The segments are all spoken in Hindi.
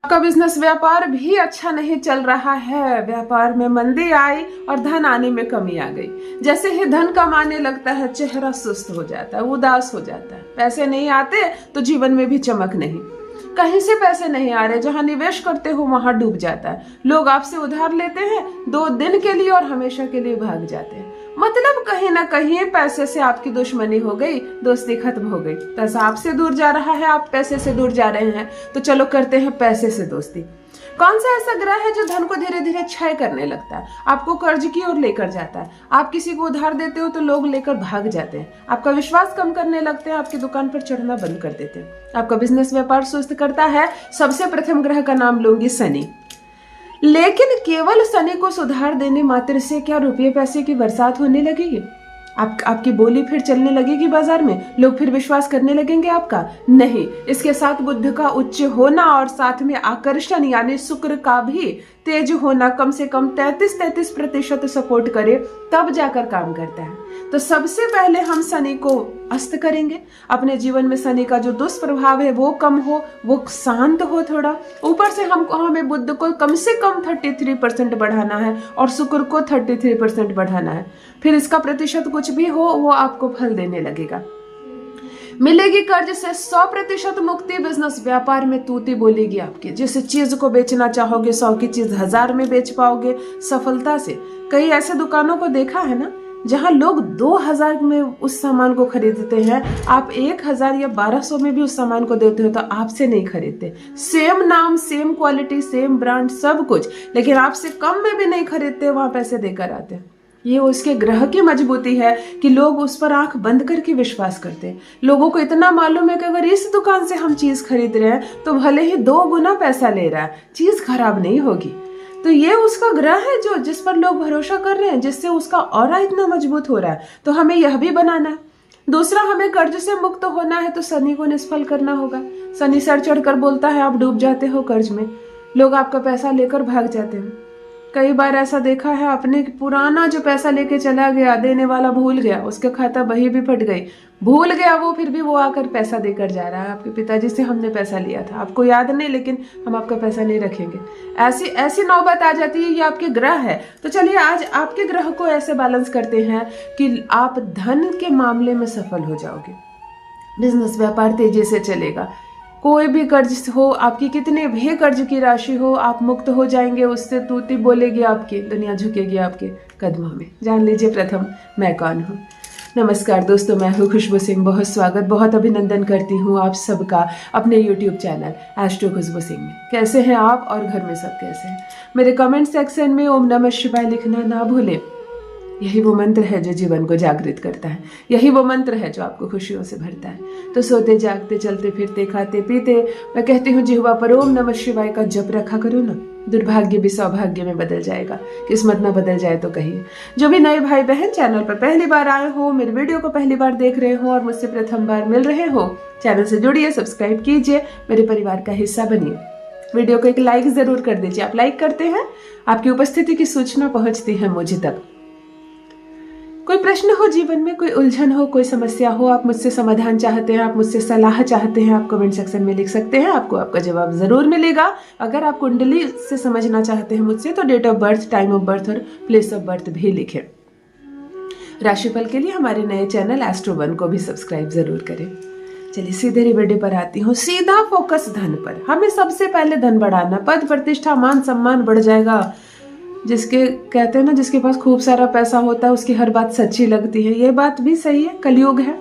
आपका बिजनेस व्यापार भी अच्छा नहीं चल रहा है, व्यापार में मंदी आई और धन आने में कमी आ गई। जैसे ही धन कमाने लगता है चेहरा सुस्त हो जाता है, उदास हो जाता है। पैसे नहीं आते तो जीवन में भी चमक नहीं, कहीं से पैसे नहीं आ रहे, जहां निवेश करते हो वहां डूब जाता है। लोग आपसे उधार लेते हैं 2 दिन के लिए और हमेशा के लिए भाग जाते हैं। मतलब कहीं ना कहीं पैसे से आपकी दुश्मनी हो गई, दोस्ती खत्म हो गई। पैसा आपसे दूर जा रहा है, आप पैसे से दूर जा रहे हैं, तो चलो करते हैं पैसे से दोस्ती। कौन सा ऐसा ग्रह है जो धन को धीरे धीरे क्षय करने लगता है, आपको कर्ज की ओर लेकर जाता है। आप किसी को उधार देते हो तो लोग लेकर भाग जाते हैं, आपका विश्वास कम करने लगते हैं, आपकी दुकान पर चढ़ना बंद कर देते हैं, आपका बिजनेस व्यापार सुस्त करता है। सबसे प्रथम ग्रह का नाम लूंगी शनि। लेकिन केवल शनि को सुधार देने मात्र से क्या रुपये पैसे की बरसात होने लगेगी? आपकी बोली फिर चलने लगेगी बाजार में, लोग फिर विश्वास करने लगेंगे आपका? नहीं, इसके साथ बुध का उच्च होना और साथ में आकर्षण यानी शुक्र का भी तेज होना कम से कम 33% सपोर्ट करे, तब जाकर काम करता है। तो सबसे पहले हम शनि को अस्त करेंगे। अपने जीवन में शनि का जो दुष्प्रभाव है वो कम हो, वो शांत हो थोड़ा। ऊपर से हमें बुध को कम से कम 33% बढ़ाना है और शुक्र को 33% बढ़ाना है। फिर इसका प्रतिशत कुछ भी हो वो आपको फल देने लगेगा। मिलेगी कर्ज से 100% मुक्ति। बिजनेस व्यापार में तूती बोलेगी आपकी। जिस चीज को बेचना चाहोगे 100 की चीज 1000 में बेच पाओगे सफलता से। कई ऐसे दुकानों को देखा है ना जहां लोग 2000 में उस सामान को खरीदते हैं, आप 1000 या 1200 में भी उस सामान को देते हो तो आपसे नहीं खरीदते। सेम नाम, सेम क्वालिटी, सेम ब्रांड, सब कुछ, लेकिन आपसे कम में भी नहीं खरीदते, वहां पैसे देकर आते हैं। ये उसके ग्रह की मजबूती है कि लोग उस पर आंख बंद करके विश्वास करते हैं। लोगों को इतना मालूम है कि अगर इस दुकान से हम चीज खरीद रहे हैं तो भले ही 2 गुना पैसा ले रहा है, चीज खराब नहीं होगी। तो ये उसका ग्रह है जो जिस पर लोग भरोसा कर रहे हैं, जिससे उसका ऑरा इतना मजबूत हो रहा है। तो हमें यह भी बनाना है। दूसरा, हमें कर्ज से मुक्त होना है तो शनि को निष्फल करना होगा। शनि सर चढ़कर बोलता है, आप डूब जाते हो कर्ज में, लोग आपका पैसा लेकर भाग जाते हैं। कई बार ऐसा देखा है, अपने पुराना जो पैसा लेके चला गया, देने वाला भूल गया, उसके खाता बही भी फट गई, भूल गया वो, फिर भी वो आकर पैसा देकर जा रहा है। आपके पिताजी से हमने पैसा लिया था, आपको याद नहीं, लेकिन हम आपका पैसा नहीं रखेंगे। ऐसी नौबत आ जाती है। ये आपके ग्रह है। तो चलिए आज आपके ग्रह को ऐसे बैलेंस करते हैं कि आप धन के मामले में सफल हो जाओगे, बिजनेस व्यापार तेजी से चलेगा। कोई भी कर्ज हो, आपकी कितने भी कर्ज की राशि हो, आप मुक्त हो जाएंगे उससे। तूती बोलेगी आपकी, दुनिया झुकेगी आपके कदमों में। जान लीजिए प्रथम मैं कौन हूँ। नमस्कार दोस्तों, मैं हूँ खुशबू सिंह। बहुत स्वागत, बहुत अभिनंदन करती हूँ आप सबका अपने YouTube चैनल एस्ट्रो खुशबू सिंह में। कैसे हैं आप और घर में सब कैसे हैं? मेरे कमेंट सेक्शन में ओम नमः शिवाय लिखना ना भूलें। यही वो मंत्र है जो जीवन को जागृत करता है, यही वो मंत्र है जो आपको खुशियों से भरता है। तो सोते जागते, चलते फिरते, खाते पीते मैं कहती हूँ जिह्वा पर ओम नमः शिवाय का जप रखा करो ना। दुर्भाग्य भी सौभाग्य में बदल जाएगा, किस्मत ना बदल जाए तो कहिए। जो भी नए भाई बहन चैनल पर पहली बार आए हो, मेरे वीडियो को पहली बार देख रहे हो और मुझसे प्रथम बार मिल रहे हो, चैनल से जुड़िए, सब्सक्राइब कीजिए, मेरे परिवार का हिस्सा बनिए। वीडियो को एक लाइक जरूर कर दीजिए। आप लाइक करते हैं, आपकी उपस्थिति की सूचना पहुंचती है मुझे तक। कोई प्रश्न हो जीवन में, कोई उलझन हो, कोई समस्या हो, आप मुझसे समाधान चाहते हैं, आप मुझसे सलाह चाहते हैं, आप कमेंट सेक्शन में लिख सकते हैं। आपको आपका जवाब जरूर मिलेगा। अगर आप कुंडली से समझना चाहते हैं मुझसे तो date of birth, time of birth और प्लेस ऑफ बर्थ भी लिखें। राशिफल के लिए हमारे नए चैनल एस्ट्रो 1 को भी सब्सक्राइब जरूर करें। चलिए सीधे वीडियो पर आती हूँ। सीधा फोकस धन पर। हमें सबसे पहले धन बढ़ाना, पद प्रतिष्ठा मान सम्मान बढ़ जाएगा। जिसके कहते हैं ना, जिसके पास खूब सारा पैसा होता है उसकी हर बात सच्ची लगती है। ये बात भी सही है, कलयुग है,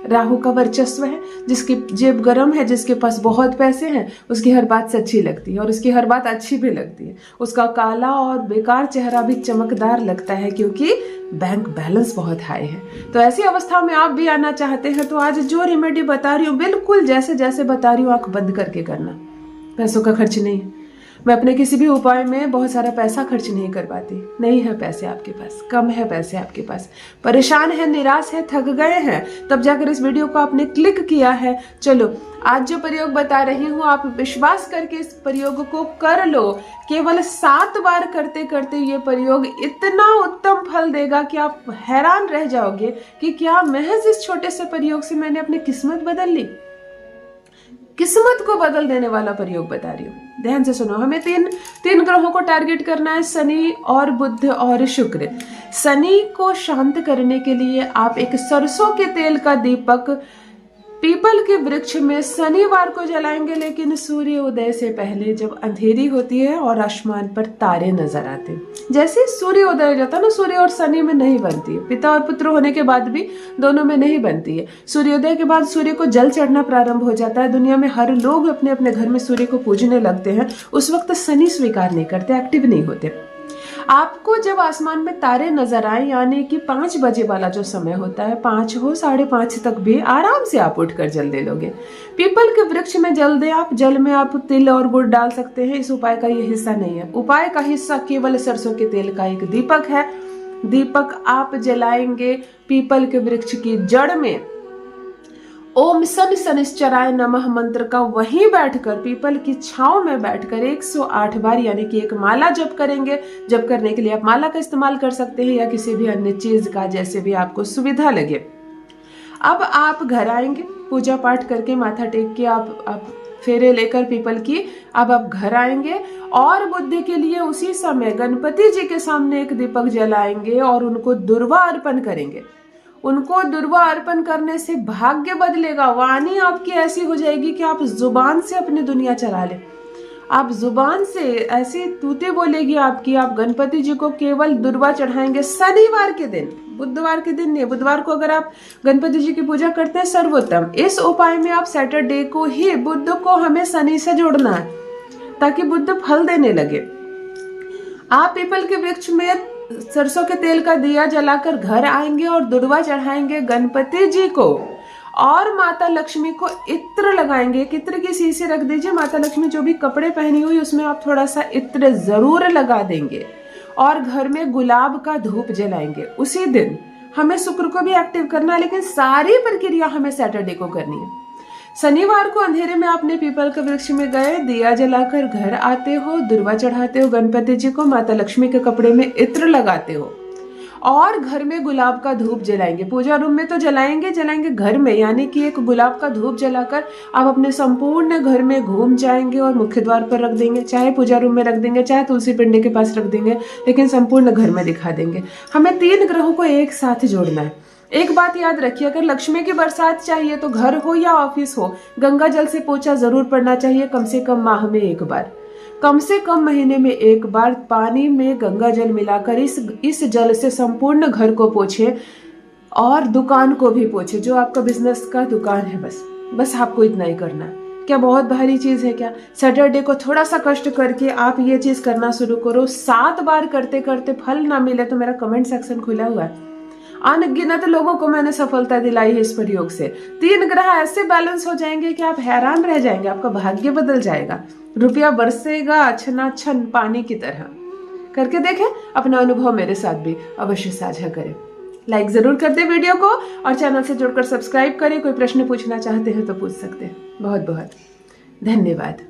राहु का वर्चस्व है। जिसकी जेब गरम है, जिसके पास बहुत पैसे हैं, उसकी हर बात सच्ची लगती है और उसकी हर बात अच्छी भी लगती है। उसका काला और बेकार चेहरा भी चमकदार लगता है क्योंकि बैंक बैलेंस बहुत हाई है। तो ऐसी अवस्था में आप भी आना चाहते हैं तो आज जो रेमेडी बता रही हूँ बिल्कुल जैसे जैसे बता रही हूँ आंख बंद करके करना। पैसों का खर्च नहीं है। मैं अपने किसी भी उपाय में बहुत सारा पैसा खर्च नहीं कर पाती। नहीं है पैसे आपके पास, कम है पैसे आपके पास, परेशान है, निराश है, थक गए हैं, तब जाकर इस वीडियो को आपने क्लिक किया है। चलो आज जो प्रयोग बता रही हूँ आप विश्वास करके इस प्रयोग को कर लो। केवल 7 बार करते करते ये प्रयोग इतना उत्तम फल देगा कि आप हैरान रह जाओगे कि क्या महज इस छोटे से प्रयोग से मैंने अपनी किस्मत बदल ली। किस्मत को बदल देने वाला प्रयोग बता रही हूँ। ध्यान से सुनो, हमें तीन ग्रहों को टारगेट करना है, शनि और बुध और शुक्र। शनि को शांत करने के लिए आप एक सरसों के तेल का दीपक पीपल के वृक्ष में शनिवार को जलाएंगे, लेकिन सूर्य उदय से पहले, जब अंधेरी होती है और आसमान पर तारे नजर आते हैं। जैसे सूर्य उदय हो जाता है ना, सूर्य और शनि में नहीं बनती है, पिता और पुत्र होने के बाद भी दोनों में नहीं बनती है। सूर्योदय के बाद सूर्य को जल चढ़ना प्रारंभ हो जाता है, दुनिया में हर लोग अपने अपने घर में सूर्य को पूजने लगते हैं। उस वक्त शनि स्वीकार नहीं करते, एक्टिव नहीं होते। आपको जब आसमान में तारे नजर आए, यानी कि 5 बजे वाला जो समय होता है, 5 हो 5:30 तक भी आराम से आप उठकर जल दे लोगे। पीपल के वृक्ष में जल दे आप। जल में आप तिल और गुड़ डाल सकते हैं, इस उपाय का ये हिस्सा नहीं है। उपाय का हिस्सा केवल सरसों के तेल का एक दीपक है। दीपक आप जलाएंगे पीपल के वृक्ष की जड़ में। ओम शन शनिश्चराय नमः मंत्र का वहीं बैठकर, पीपल की छांव में बैठकर 108 बार, यानी कि एक माला जप करेंगे। जप करने के लिए आप माला का इस्तेमाल कर सकते हैं या किसी भी अन्य चीज का, जैसे भी आपको सुविधा लगे। अब आप घर आएंगे, पूजा पाठ करके माथा टेक के आप फेरे लेकर पीपल की, अब आप घर आएंगे और बुद्ध के लिए उसी समय गणपति जी के सामने एक दीपक जलाएंगे और उनको दुर्वा अर्पण करेंगे। उनको दुर्वा अर्पण करने से भाग्य बदलेगा। वाणी आपकी ऐसी हो जाएगी कि आप जुबान से अपनी दुनिया चला ले। आप जुबान से ऐसी तूते बोलेगी आपकी। आप गणपति जी को केवल दुर्वा चढ़ाएंगे शनिवार के दिन, बुधवार के दिन नहीं। बुधवार को अगर आप गणपति जी की पूजा करते हैं सर्वोत्तम। इस उपाय में आप सैटरडे को ही, बुध को हमें शनि से जोड़ना है ताकि बुध फल देने लगे। आप पीपल के वृक्ष में सरसों के तेल का दिया जलाकर घर आएंगे और दुर्वा चढ़ाएंगे गणपति जी को और माता लक्ष्मी को इत्र लगाएंगे। इत्र की शीशी रख दीजिए। माता लक्ष्मी जो भी कपड़े पहनी हुई उसमें आप थोड़ा सा इत्र जरूर लगा देंगे और घर में गुलाब का धूप जलाएंगे। उसी दिन हमें शुक्र को भी एक्टिव करना है, लेकिन सारी प्रक्रिया हमें सैटरडे को करनी है। शनिवार को अंधेरे में आपने पीपल के वृक्ष में गए, दिया जलाकर घर आते हो, दुर्वा चढ़ाते हो गणपति जी को, माता लक्ष्मी के कपड़े में इत्र लगाते हो और घर में गुलाब का धूप जलाएंगे। पूजा रूम में तो जलाएंगे घर में, यानी कि एक गुलाब का धूप जलाकर आप अपने संपूर्ण घर में घूम जाएंगे और मुख्य द्वार पर रख देंगे। चाहे पूजा रूम में रख देंगे, चाहे तुलसी पिंडी के पास रख देंगे, लेकिन संपूर्ण घर में दिखा देंगे। हमें 3 ग्रहों को एक साथ जोड़ना है। एक बात याद रखिए, अगर लक्ष्मी की बरसात चाहिए तो घर हो या ऑफिस हो, गंगा जल से पोछा जरूर पड़ना चाहिए। कम से कम माह में एक बार, कम से कम महीने में एक बार पानी में गंगा जल मिलाकर इस जल से संपूर्ण घर को पोछे और दुकान को भी पोछे। जो आपका बिजनेस का दुकान है, बस आपको इतना ही करना है। क्या बहुत भारी चीज है क्या? सैटरडे को थोड़ा सा कष्ट करके आप ये चीज करना शुरू करो। 7 बार करते करते फल ना मिले तो मेरा कमेंट सेक्शन खुला हुआ है। अनगिनत लोगों को मैंने सफलता दिलाई है इस प्रयोग से। 3 ग्रह ऐसे बैलेंस हो जाएंगे कि आप हैरान रह जाएंगे, आपका भाग्य बदल जाएगा, रुपया बरसेगा छनाछन पानी की तरह। करके देखें, अपना अनुभव मेरे साथ भी अवश्य साझा करें। लाइक जरूर कर दे वीडियो को और चैनल से जुड़कर सब्सक्राइब करें। कोई प्रश्न पूछना चाहते हैं तो पूछ सकते हैं। बहुत बहुत धन्यवाद।